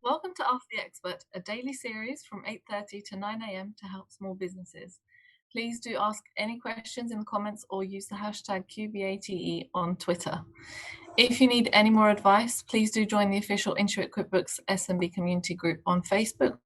Welcome to Ask the Expert, a daily series from 8:30 to 9 a.m. to help small businesses. Please do ask any questions in the comments or use the hashtag QBATE on Twitter. If you need any more advice, please do join the official Intuit QuickBooks SMB community group on Facebook.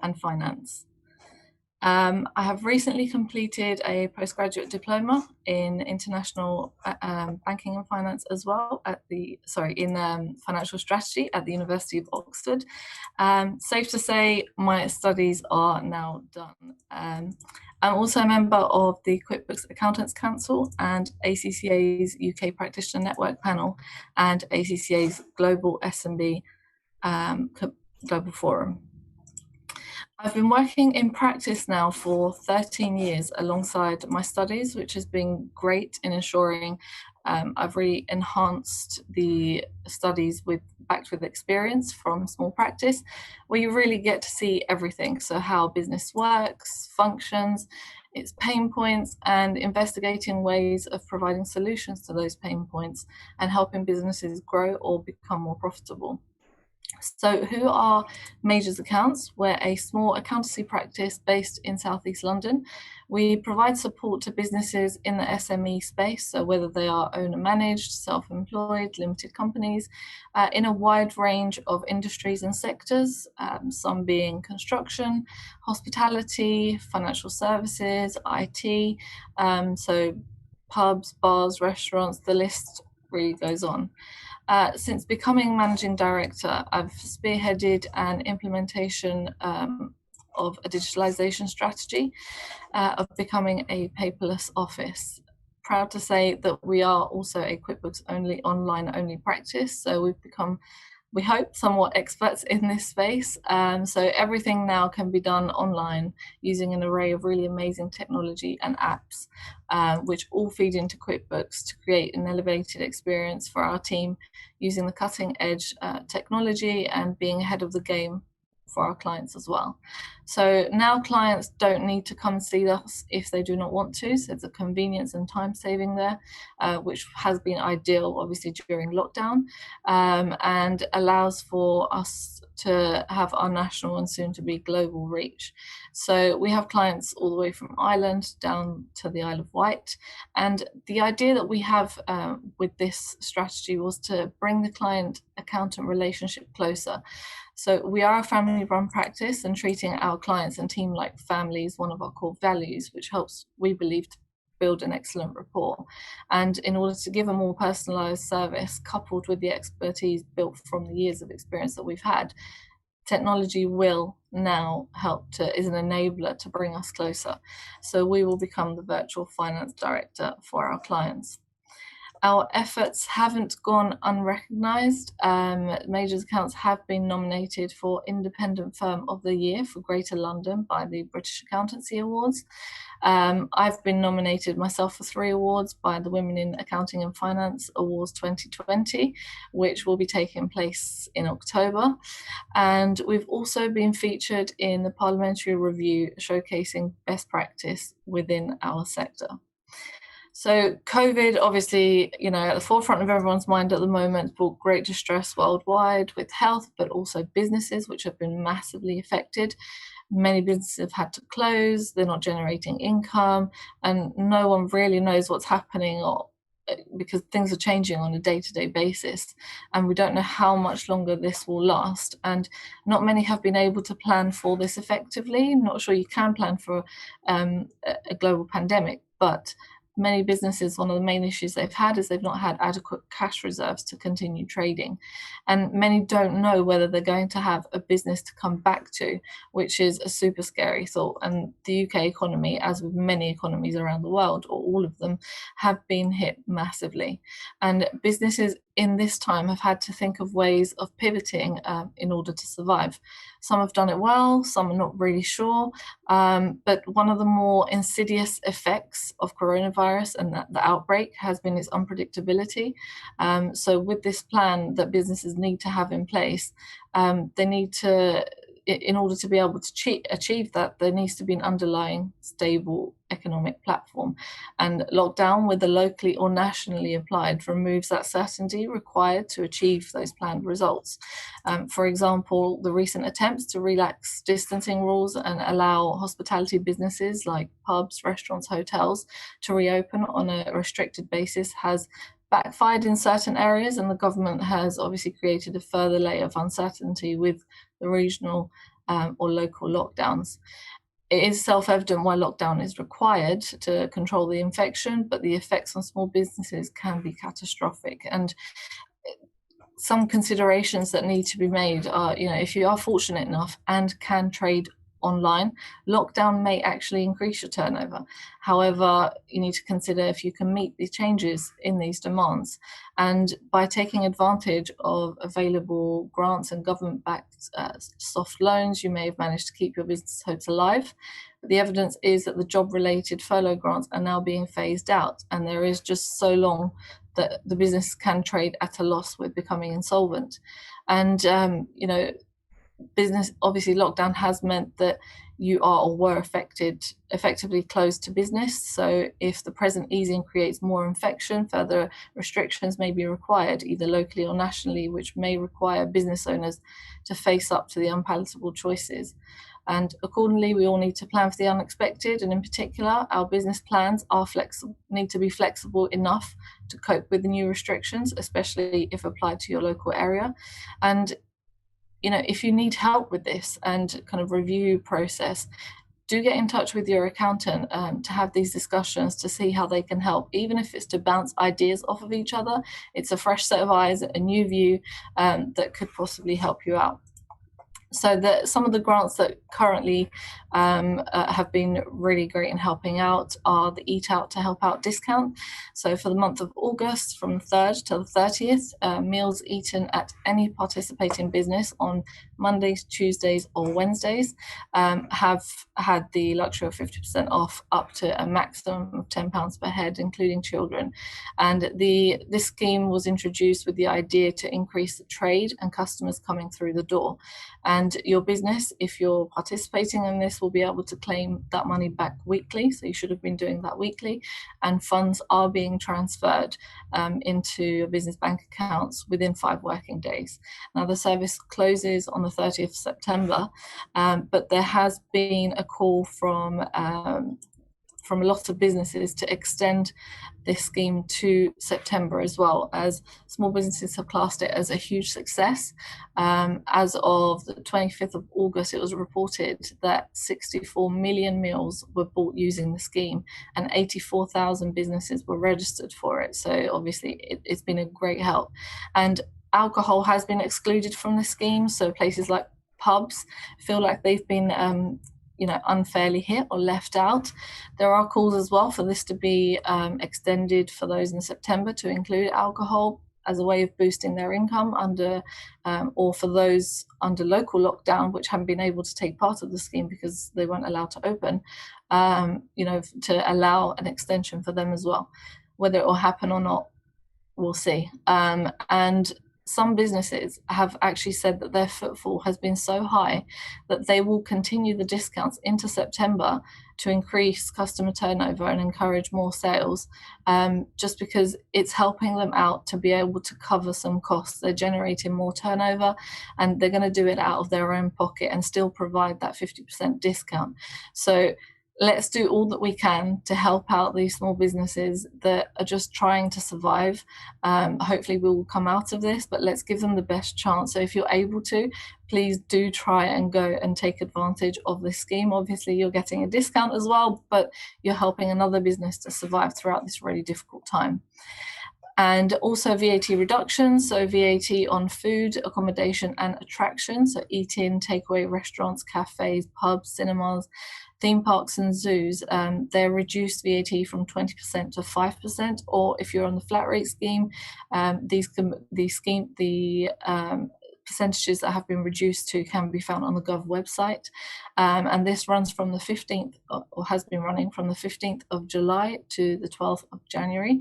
And finance. I have recently completed a postgraduate diploma in international banking and finance as well in financial strategy at the University of Oxford. Safe to say my studies are now done. I'm also a member of the QuickBooks Accountants Council and ACCA's UK Practitioner Network panel and ACCA's Global SME Global Forum. I've been working in practice now for 13 years alongside my studies, which has been great in ensuring I've really enhanced the studies backed with experience from small practice, where you really get to see everything. So how business works, functions, its pain points, and investigating ways of providing solutions to those pain points and helping businesses grow or become more profitable. So who are Majors Accounts? We're a small accountancy practice based in Southeast London. We provide support to businesses in the SME space, so whether they are owner-managed, self-employed, limited companies, in a wide range of industries and sectors, some being construction, hospitality, financial services, IT, so pubs, bars, restaurants, the list really goes on. Since becoming managing director, I've spearheaded an implementation of a digitalisation strategy of becoming a paperless office. Proud to say that we are also a QuickBooks online only practice, so we've become, we hope, somewhat experts in this space. So everything now can be done online using an array of really amazing technology and apps, which all feed into QuickBooks to create an elevated experience for our team using the cutting edge technology and being ahead of the game for our clients as well. So now clients don't need to come see us if they do not want to. So there's a convenience and time saving there, which has been ideal, obviously, during lockdown, and allows for us to have our national and soon to be global reach. So we have clients all the way from Ireland down to the Isle of Wight. And the idea that we have with this strategy was to bring the client accountant relationship closer. So we are a family-run practice, and treating our clients and team like family is one of our core values, which helps, we believe, to build an excellent rapport. And in order to give a more personalised service, coupled with the expertise built from the years of experience that we've had, technology will now is an enabler to bring us closer. So we will become the virtual finance director for our clients. Our efforts haven't gone unrecognised. Majors Accounts have been nominated for Independent Firm of the Year for Greater London by the British Accountancy Awards. I've been nominated myself for 3 awards by the Women in Accounting and Finance Awards 2020, which will be taking place in October. And we've also been featured in the Parliamentary Review showcasing best practice within our sector. So COVID, obviously, at the forefront of everyone's mind at the moment, brought great distress worldwide with health, but also businesses, which have been massively affected. Many businesses have had to close, they're not generating income, and no one really knows what's happening because things are changing on a day-to-day basis, and we don't know how much longer this will last. And not many have been able to plan for this effectively. I'm not sure you can plan for a global pandemic, but many businesses, one of the main issues they've had is they've not had adequate cash reserves to continue trading. And many don't know whether they're going to have a business to come back to, which is a super scary thought. And the UK economy, as with many economies around the world, or all of them, have been hit massively. And businesses in this time have had to think of ways of pivoting in order to survive. Some have done it well, some are not really sure. But one of the more insidious effects of coronavirus and the outbreak has been its unpredictability. So with this plan that businesses need to have in place, they need to, in order to be able to achieve that, there needs to be an underlying stable economic platform. And lockdown, whether locally or nationally applied, removes that certainty required to achieve those planned results. For example, the recent attempts to relax distancing rules and allow hospitality businesses like pubs, restaurants, hotels to reopen on a restricted basis has backfired in certain areas, and the government has obviously created a further layer of uncertainty with the regional or local lockdowns. It is self-evident why lockdown is required to control the infection, but the effects on small businesses can be catastrophic. And some considerations that need to be made are, if you are fortunate enough and can trade online, lockdown may actually increase your turnover. However, you need to consider if you can meet the changes in these demands. And by taking advantage of available grants and government-backed soft loans, you may have managed to keep your business hopes alive. But the evidence is that the job-related furlough grants are now being phased out, and there is just so long that the business can trade at a loss with becoming insolvent. And business, obviously lockdown has meant that you are or were effectively closed to business. So if the present easing creates more infection, further restrictions may be required, either locally or nationally, which may require business owners to face up to the unpalatable choices. And accordingly, we all need to plan for the unexpected, and in particular, our business plans are need to be flexible enough to cope with the new restrictions, especially if applied to your local area. And if you need help with this and kind of review process, do get in touch with your accountant to have these discussions to see how they can help, even if it's to bounce ideas off of each other. It's a fresh set of eyes, a new view that could possibly help you out. So some of the grants that currently have been really great in helping out are the Eat Out to Help Out discount. So for the month of August, from the 3rd to the 30th, meals eaten at any participating business on Mondays, Tuesdays or Wednesdays have had the luxury of 50% off up to a maximum of £10 per head, including children. And this scheme was introduced with the idea to increase the trade and customers coming through the door. And your business, if you're participating in this, will be able to claim that money back weekly. So you should have been doing that weekly, and funds are being transferred into your business bank accounts within 5 working days. Now the service closes on the 30th of September, but there has been a call from a lot of businesses to extend this scheme to September as well, as small businesses have classed it as a huge success. As of the 25th of August, it was reported that 64 million meals were bought using the scheme, and 84,000 businesses were registered for it. So obviously it's been a great help. And alcohol has been excluded from the scheme, so places like pubs feel like they've been unfairly hit or left out. There are calls as well for this to be extended for those in September to include alcohol as a way of boosting their income or for those under local lockdown which haven't been able to take part of the scheme because they weren't allowed to open, to allow an extension for them as well. Whether it will happen or not, we'll see. And some businesses have actually said that their footfall has been so high that they will continue the discounts into September to increase customer turnover and encourage more sales, just because it's helping them out to be able to cover some costs. They're generating more turnover and they're going to do it out of their own pocket and still provide that 50% discount. So let's do all that we can to help out these small businesses that are just trying to survive. Hopefully we will come out of this, but let's give them the best chance. So if you're able to, please do try and go and take advantage of this scheme. Obviously you're getting a discount as well, but you're helping another business to survive throughout this really difficult time. And also VAT reductions, so VAT on food, accommodation and attractions, so eat-in, takeaway restaurants, cafes, pubs, cinemas, theme parks and zoos. They're reduced VAT from 20% to 5%, or if you're on the flat rate scheme, percentages that have been reduced to can be found on the Gov website. And this runs from the 15th, or has been running from the 15th of July to the 12th of January.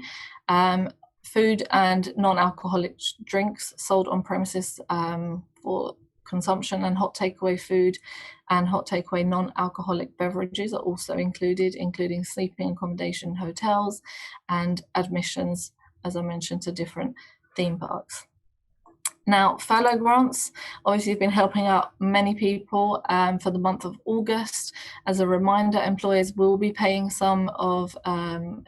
Food and non-alcoholic drinks sold on premises for consumption and hot takeaway food and hot takeaway non-alcoholic beverages are also included, including sleeping accommodation, hotels, and admissions, as I mentioned, to different theme parks. Now, furlough grants obviously have been helping out many people for the month of August. As a reminder, employers will be paying some of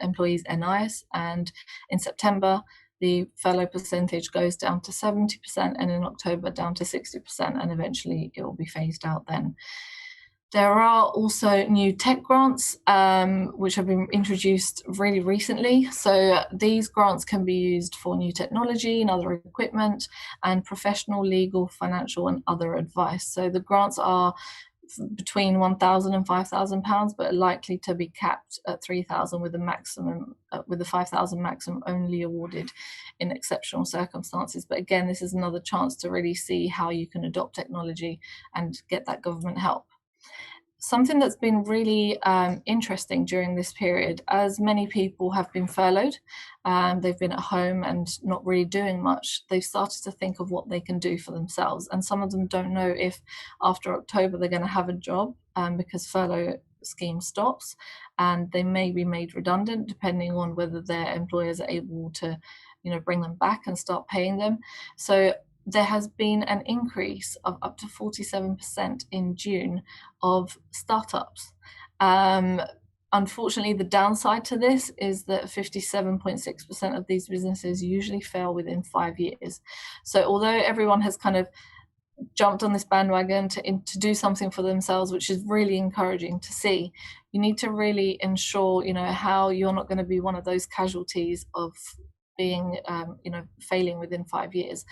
employees' NIs, and in September, the furlough percentage goes down to 70%, and in October down to 60%, and eventually it will be phased out then. There are also new tech grants, which have been introduced really recently. So these grants can be used for new technology and other equipment and professional, legal, financial and other advice. So the grants are between £1,000 and £5,000, but are likely to be capped at £3,000 with a maximum, with the £5,000 maximum only awarded in exceptional circumstances. But again, this is another chance to really see how you can adopt technology and get that government help. Something that's been really interesting during this period, as many people have been furloughed, they've been at home and not really doing much, they've started to think of what they can do for themselves. And some of them don't know if after October they're going to have a job because furlough scheme stops, and they may be made redundant depending on whether their employers are able to, bring them back and start paying them. So there has been an increase of up to 47% in June of startups. Unfortunately, the downside to this is that 57.6% of these businesses usually fail within 5 years. So although everyone has kind of jumped on this bandwagon to do something for themselves, which is really encouraging to see, you need to really ensure, how you're not going to be one of those casualties of being, failing within 5 years,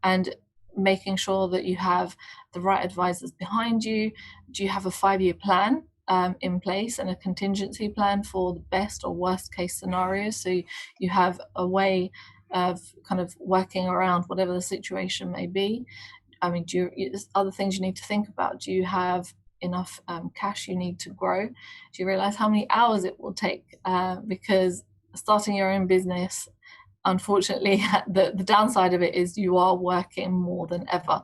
and making sure that you have the right advisors behind you. Do you have a 5-year plan in place and a contingency plan for the best or worst case scenarios? So you have a way of kind of working around whatever the situation may be. I mean, there's other things you need to think about. Do you have enough cash you need to grow? Do you realize how many hours it will take? Because starting your own business, unfortunately, the downside of it is you are working more than ever.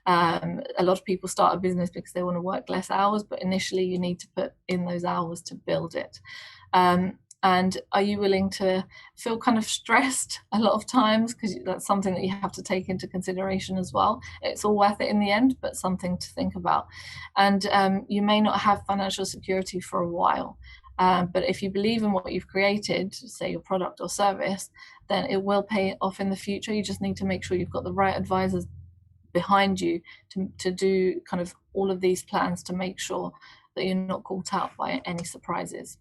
A lot of people start a business because they want to work less hours, but initially you need to put in those hours to build it. And are you willing to feel kind of stressed a lot of times? Because that's something that you have to take into consideration as well. It's all worth it in the end, but something to think about. And you may not have financial security for a while. But if you believe in what you've created, say your product or service, then it will pay off in the future. You just need to make sure you've got the right advisors behind you to do kind of all of these plans to make sure that you're not caught out by any surprises.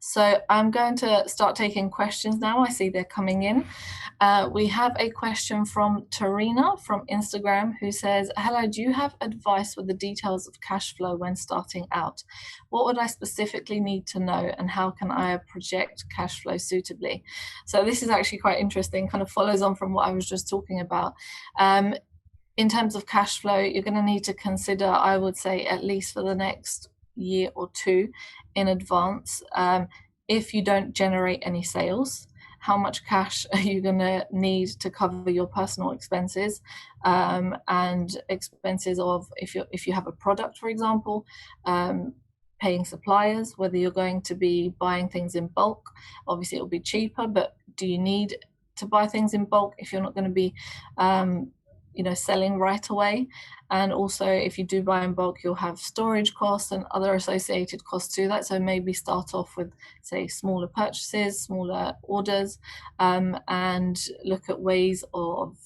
So I'm going to start taking questions now. I see they're coming in. We have a question from Tarina from Instagram who says, hello, do you have advice with the details of cash flow when starting out? What would I specifically need to know, and how can I project cash flow suitably? So this is actually quite interesting, kind of follows on from what I was just talking about. In terms of cash flow, you're going to need to consider, I would say, at least for the next year or two in advance, if you don't generate any sales, how much cash are you going to need to cover your personal expenses and expenses of if you have a product, for example, paying suppliers, whether you're going to be buying things in bulk. Obviously it will be cheaper, but do you need to buy things in bulk if you're not going to be selling right away. And also, if you do buy in bulk, you'll have storage costs and other associated costs to that. So maybe start off with, say, smaller purchases, smaller orders, and look at ways of,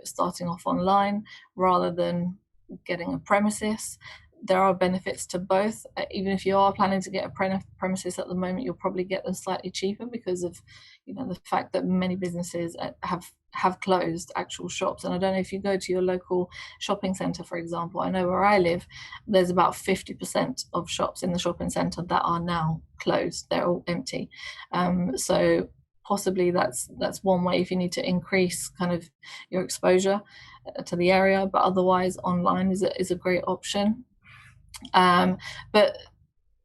starting off online rather than getting a premises. There are benefits to both. Even if you are planning to get a premises at the moment, you'll probably get them slightly cheaper because of, the fact that many businesses have closed actual shops. And I don't know if you go to your local shopping centre, for example. I know where I live, there's about 50% of shops in the shopping centre that are now closed. They're all empty. So possibly that's one way if you need to increase kind of your exposure to the area. But otherwise, online is a great option. But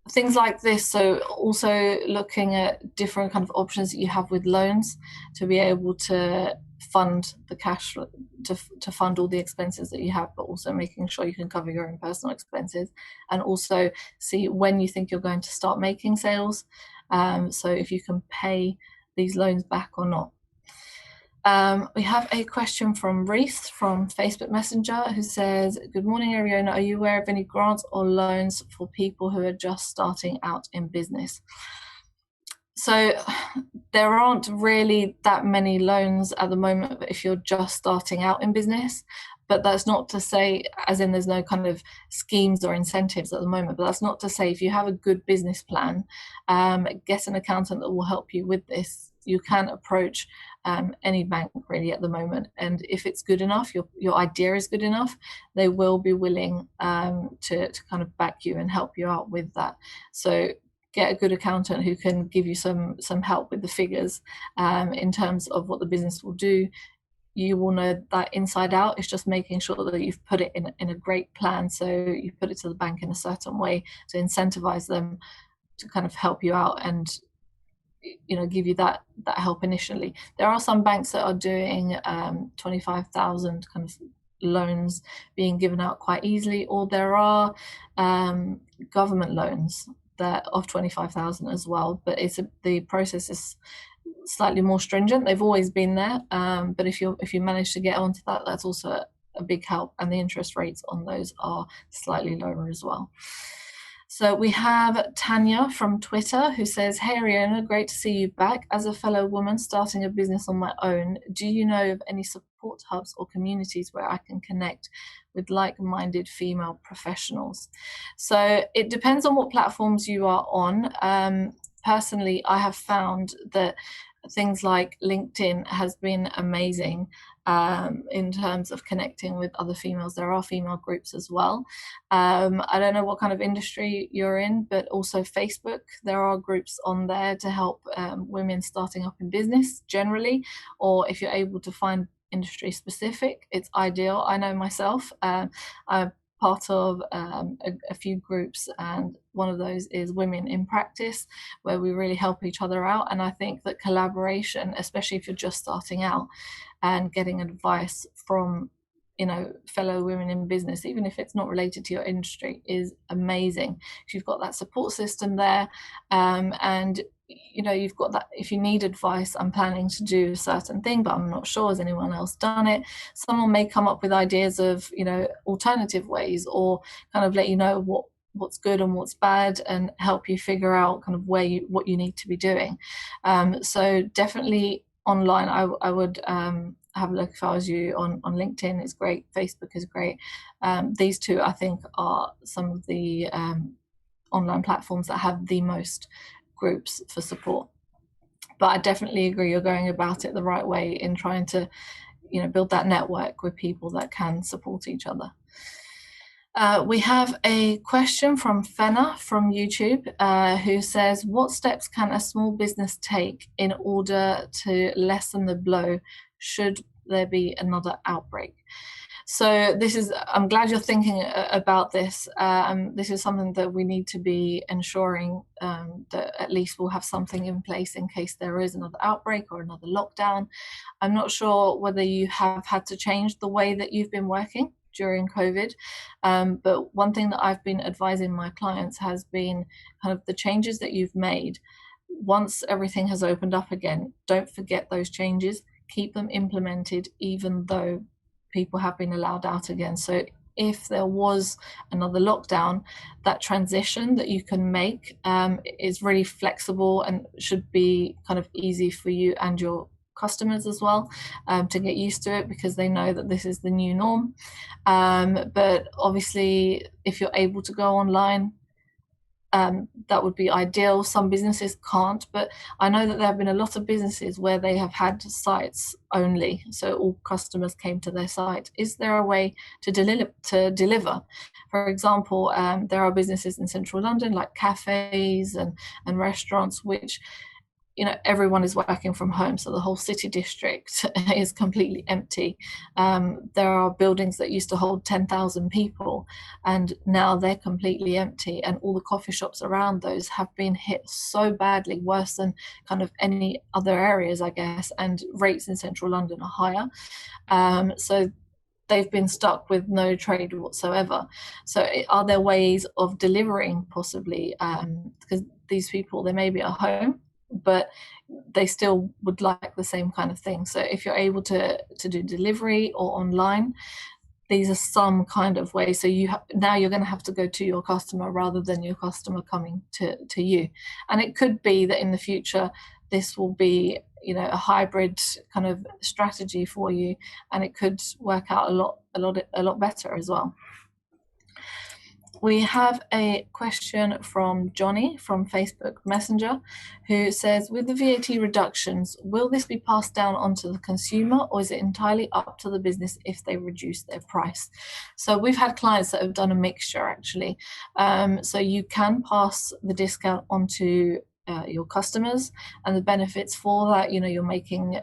things like this, so also looking at different kind of options that you have with loans to be able to fund the cash, to fund all the expenses that you have, but also making sure you can cover your own personal expenses, and also see when you think you're going to start making sales, so if you can pay these loans back or not. We have a question from Reese from Facebook Messenger who says, good morning, Eriona. Are you aware of any grants or loans for people who are just starting out in business? So there aren't really that many loans at the moment if you're just starting out in business. But that's not to say, as in there's no kind of schemes or incentives at the moment, but that's not to say if you have a good business plan, get an accountant that will help you with this. You can approach any bank really at the moment, and if it's good enough, your idea is good enough, they will be willing to kind of back you and help you out with that. So get a good accountant who can give you some help with the figures in terms of what the business will do. You will know that inside out. It's just making sure that you've put it in a great plan. So you put it to the bank in a certain way to incentivize them to kind of help you out and give you that help initially. There are some banks that are doing 25,000 kind of loans being given out quite easily, or there are government loans that of 25,000 as well, but the process is slightly more stringent. They've always been there, but if you manage to get onto that, that's also a big help, and the interest rates on those are slightly lower as well. So we have Tanya from Twitter who says, hey Eriona, great to see you back. As a fellow woman starting a business on my own, do you know of any support hubs or communities where I can connect with like-minded female professionals? So it depends on what platforms you are on. Personally, I have found that things like LinkedIn has been amazing in terms of connecting with other females. There are female groups as well. I don't know what kind of industry you're in, but also Facebook, there are groups on there to help women starting up in business generally, or if you're able to find industry specific, it's ideal. I know myself, I'm part of a few groups, and one of those is Women in Practice, where we really help each other out. And I think that collaboration, especially if you're just starting out, and getting advice from fellow women in business, even if it's not related to your industry, is amazing. If you've got that support system there, and you've got that, if you need advice, I'm planning to do a certain thing, but I'm not sure, has anyone else done it? Someone may come up with ideas of alternative ways, or kind of let you know what's good and what's bad, and help you figure out kind of what you need to be doing. So definitely online, I would have a look if I was you on LinkedIn. It's great. Facebook is great. These two, I think, are some of the online platforms that have the most groups for support. But I definitely agree, you're going about it the right way in trying to build that network with people that can support each other. We have a question from Fenna from YouTube who says, what steps can a small business take in order to lessen the blow should there be another outbreak? So I'm glad you're thinking about this. This is something that we need to be ensuring that at least we'll have something in place in case there is another outbreak or another lockdown. I'm not sure whether you have had to change the way that you've been working during COVID, but one thing that I've been advising my clients has been kind of the changes that you've made. Once everything has opened up again, don't forget those changes, keep them implemented, even though people have been allowed out again. So if there was another lockdown, that transition that you can make is really flexible and should be kind of easy for you and your customers as well, to get used to it, because they know that this is the new norm. But obviously, if you're able to go online, that would be ideal. Some businesses can't, but I know that there have been a lot of businesses where they have had sites only, so all customers came to their site. Is there a way to deliver? For example, there are businesses in central London like cafes and restaurants, which, you know, everyone is working from home, so the whole city district is completely empty. There are buildings that used to hold 10,000 people, and now they're completely empty, and all the coffee shops around those have been hit so badly, worse than kind of any other areas, I guess, and rates in central London are higher. So they've been stuck with no trade whatsoever. So are there ways of delivering possibly, because these people, they may be at home, but they still would like the same kind of thing. So if you're able to do delivery or online, these are some kind of way. So now you're going to have to go to your customer rather than your customer coming to you. And it could be that in the future this will be, you know, a hybrid kind of strategy for you, and it could work out a lot better as well. We have a question from Johnny from Facebook Messenger, who says, with the VAT reductions, will this be passed down onto the consumer, or is it entirely up to the business if they reduce their price? So we've had clients that have done a mixture, actually. So you can pass the discount onto your customers, and the benefits for that, you know, you're making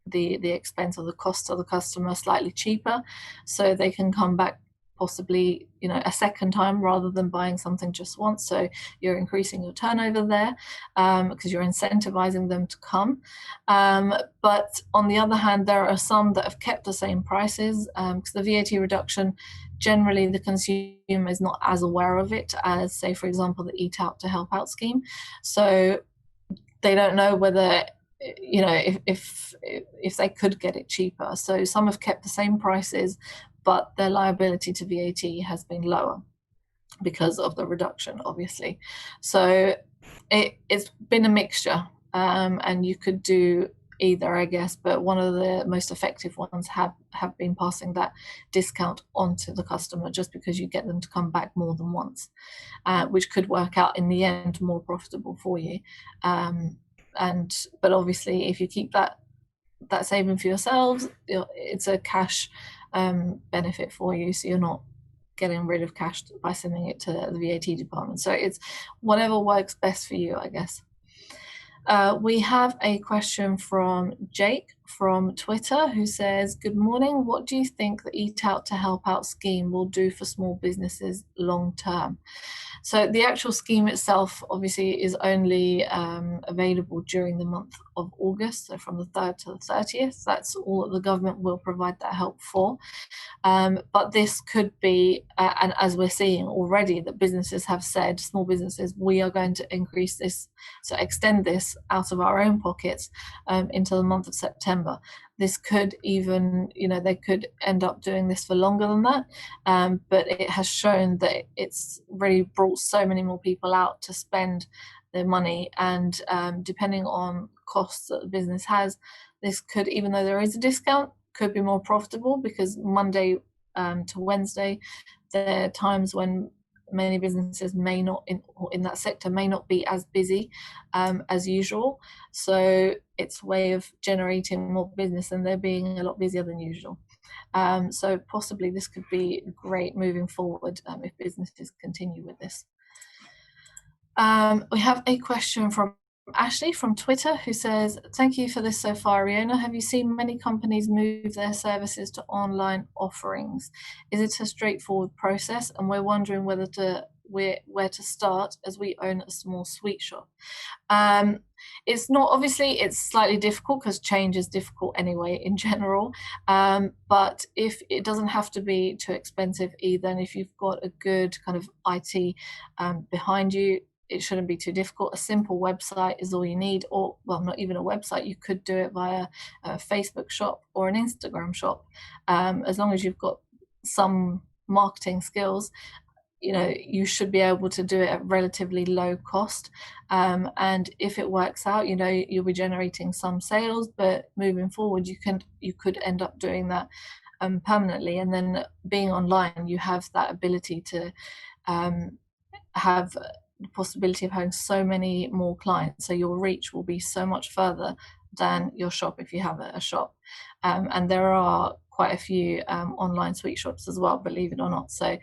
the expense or the cost of the customer slightly cheaper, so they can come back possibly, you know, a second time rather than buying something just once. So you're increasing your turnover there, because you're incentivizing them to come. But on the other hand, there are some that have kept the same prices, because the VAT reduction, generally the consumer is not as aware of it as, say, for example, the Eat Out to Help Out scheme. So they don't know whether, you know, if they could get it cheaper. So some have kept the same prices, but their liability to VAT has been lower because of the reduction, obviously. So it's been a mixture, and you could do either, I guess, but one of the most effective ones have been passing that discount onto the customer, just because you get them to come back more than once, which could work out in the end more profitable for you. But obviously, if you keep that saving for yourselves, it's a cash benefit for you, so you're not getting rid of cash by sending it to the VAT department. So it's whatever works best for you, I guess. We have a question from Jake from Twitter, who says, good morning, what do you think the Eat Out to Help Out scheme will do for small businesses long term? So the actual scheme itself obviously is only available during the month of August, so from the 3rd to the 30th. That's all that the government will provide that help for. But this could be, and as we're seeing already, that businesses have said, small businesses, we are going to increase this, so extend this out of our own pockets into the month of September. This could even, you know, they could end up doing this for longer than that, but it has shown that it's really brought so many more people out to spend their money, and depending on costs that the business has, this could, even though there is a discount, could be more profitable, because Monday to Wednesday, there are times when many businesses may not, in that sector, may not be as busy as usual. So it's a way of generating more business, and they're being a lot busier than usual. So possibly this could be great moving forward if businesses continue with this. We have a question from Ashley from Twitter, who says, thank you for this so far, Eriona. Have you seen many companies move their services to online offerings? Is it a straightforward process? And we're wondering where to start, as we own a small sweet shop. It's not, obviously it's slightly difficult, because change is difficult anyway in general, but if it doesn't have to be too expensive either, and if you've got a good kind of IT behind you, it shouldn't be too difficult. A simple website is all you need, or, well, not even a website. You could do it via a Facebook shop or an Instagram shop. As long as you've got some marketing skills, you should be able to do it at relatively low cost. And if it works out, you'll be generating some sales, but moving forward, you could end up doing that permanently. And then being online, you have that ability to have the possibility of having so many more clients. So your reach will be so much further than your shop if you have a shop. And there are quite a few online sweet shops as well, believe it or not. So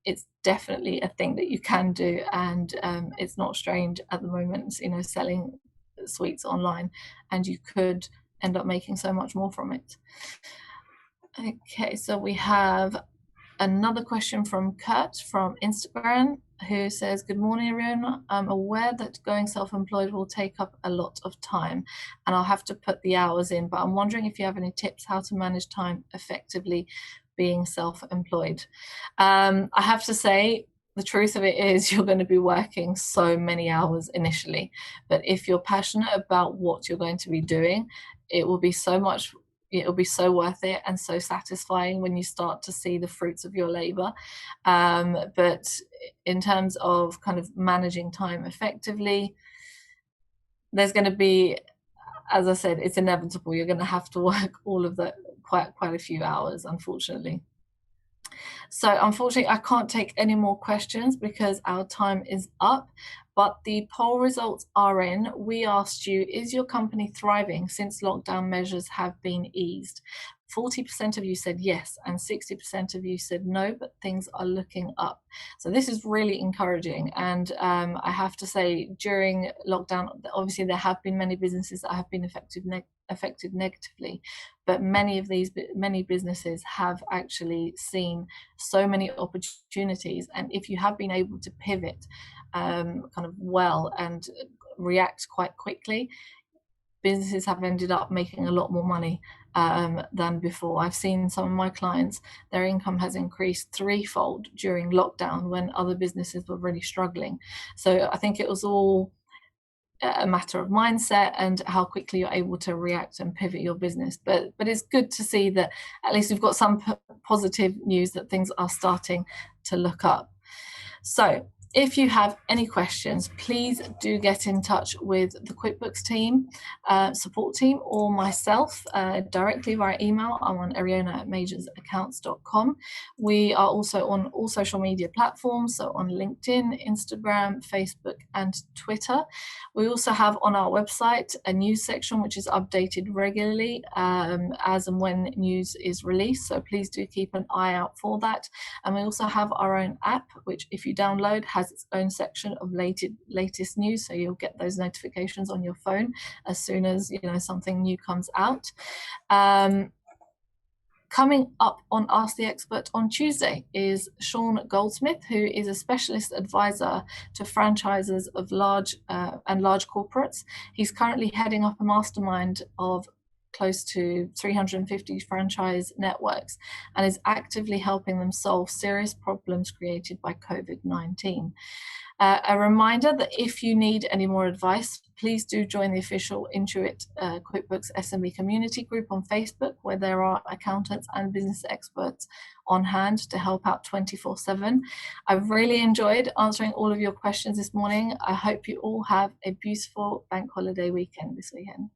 it's definitely a thing that you can do, and it's not strange at the moment, selling sweets online, and you could end up making so much more from it. Okay, so we have another question from Kurt from Instagram, who says, "Good morning, Eriona. I'm aware that going self-employed will take up a lot of time and I'll have to put the hours in, but I'm wondering if you have any tips how to manage time effectively being self-employed." I have to say, the truth of it is you're going to be working so many hours initially, but if you're passionate about what you're going to be doing, it'll be so worth it and so satisfying when you start to see the fruits of your labor. But in terms of kind of managing time effectively, there's going to be, as I said, it's inevitable. You're going to have to work all of the quite a few hours, unfortunately. So unfortunately, I can't take any more questions because our time is up. But the poll results are in. We asked you, is your company thriving since lockdown measures have been eased? 40% of you said yes, and 60% of you said no, but things are looking up. So this is really encouraging. And I have to say, during lockdown, obviously there have been many businesses that have been affected negatively, but many businesses have actually seen so many opportunities. And if you have been able to pivot kind of well and react quite quickly, businesses have ended up making a lot more money than before. I've seen some of my clients, their income has increased threefold during lockdown when other businesses were really struggling. So I think it was all a matter of mindset and how quickly you're able to react and pivot your business. But it's good to see that at least we've got some positive news that things are starting to look up. So if you have any questions, please do get in touch with the QuickBooks team, support team, or myself directly via email. I'm on Eriona@majorsaccounts.com. We are also on all social media platforms, so on LinkedIn, Instagram, Facebook, and Twitter. We also have on our website a news section which is updated regularly as and when news is released, so please do keep an eye out for that. And we also have our own app, which if you download has its own section of latest news, so you'll get those notifications on your phone as soon as something new comes out. Coming up on Ask the Expert on Tuesday is Sean Goldsmith, who is a specialist advisor to franchisors of large corporates. He's currently heading up a mastermind of close to 350 franchise networks and is actively helping them solve serious problems created by COVID-19. A reminder that if you need any more advice, please do join the official Intuit QuickBooks SME community group on Facebook, where there are accountants and business experts on hand to help out 24/7. I've really enjoyed answering all of your questions this morning. I hope you all have a beautiful bank holiday weekend this weekend.